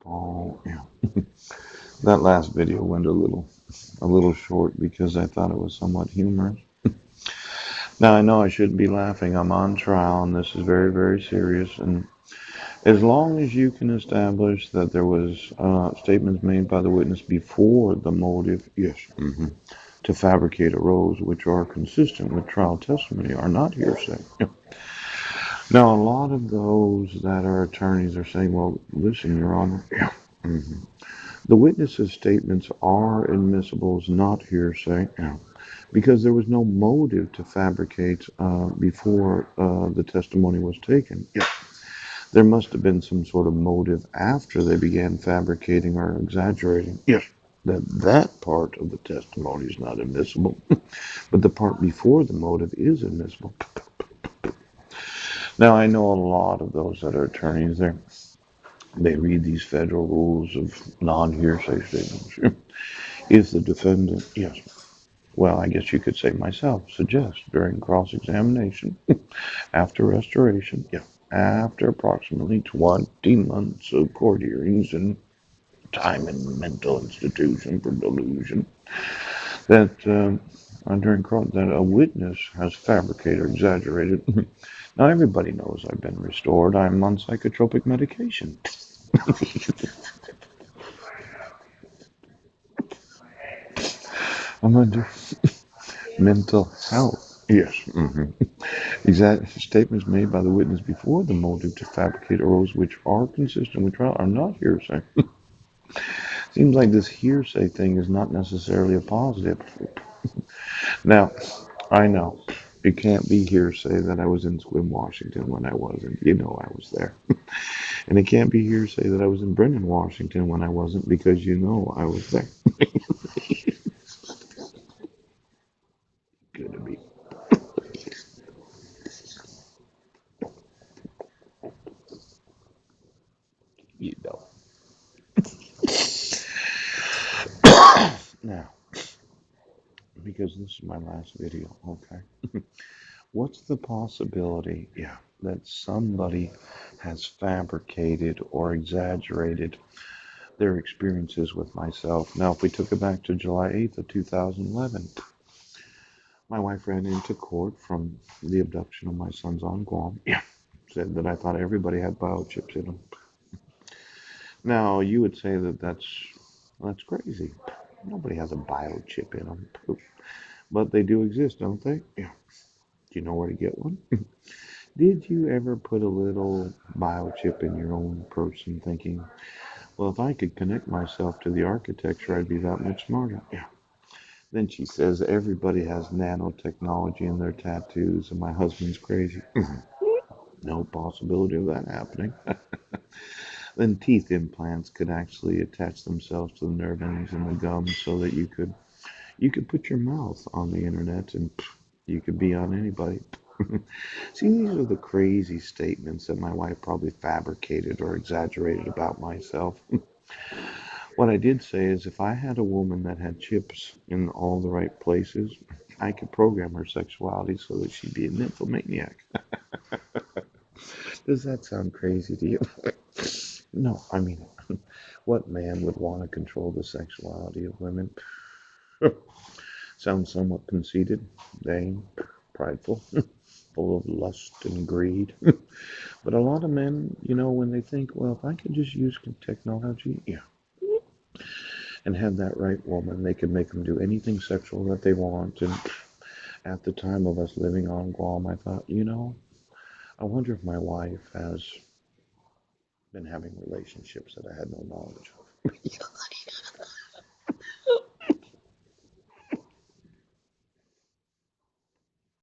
Oh, yeah. That last video went a little short because I thought it was somewhat humorous. Now I know I shouldn't be laughing. I'm on trial, and this is very, very serious. And as long as you can establish that there was statements made by the witness before the motive, yes, to fabricate arose, which are consistent with trial testimony, are not hearsay. Now, a lot of those that are attorneys are saying, well, listen, Your Honor, the witness's statements are admissible as not hearsay because there was no motive to fabricate before the testimony was taken. There must have been some sort of motive after they began fabricating or exaggerating. Yes. That part of the testimony is not admissible, but the part before the motive is admissible. Now, I know a lot of those that are attorneys there. They read these federal rules of non-hearsay statements. Is the defendant, yes, well, I guess you could say myself, suggest during cross-examination, after restoration, yeah, after approximately 20 months of court hearings and time in mental institution for delusion, that that a witness has fabricated or exaggerated. Now everybody knows I've been restored. I'm on psychotropic medication. I'm under mental health. Yes. Exact statements made by the witness before the motive to fabricate arose, which are consistent with trial, are not hearsay. Seems like this hearsay thing is not necessarily a positive. Now, I know it can't be hearsay that I was in Sequim, Washington when I wasn't. You know I was there. And it can't be hearsay that I was in Brennan, Washington when I wasn't because you know I was there. Gonna be, you know. Now, because this is my last video, okay? What's the possibility, yeah, that somebody has fabricated or exaggerated their experiences with myself? Now, if we took it back to July 8th of 2011, my wife ran into court from the abduction of my sons on Guam. Yeah. Said that I thought everybody had biochips in them. Now, you would say that that's crazy. Nobody has a biochip in them. But they do exist, don't they? Yeah. Do you know where to get one? Did you ever put a little biochip in your own person thinking, well, if I could connect myself to the architecture, I'd be that much smarter? Yeah. Then she says everybody has nanotechnology in their tattoos, and my husband's crazy. No possibility of that happening. Then teeth implants could actually attach themselves to the nerve endings in the gums so that you could put your mouth on the internet and you could be on anybody. See, these are the crazy statements that my wife probably fabricated or exaggerated about myself. What I did say is if I had a woman that had chips in all the right places, I could program her sexuality so that she'd be a nymphomaniac. Does that sound crazy to you? No, I mean, what man would want to control the sexuality of women? Sounds somewhat conceited, vain, prideful, full of lust and greed. But a lot of men, when they think, well, if I could just use technology, yeah, and have that right woman, they could make them do anything sexual that they want. And at the time of us living on Guam, I thought, I wonder if my wife has been having relationships that I had no knowledge of.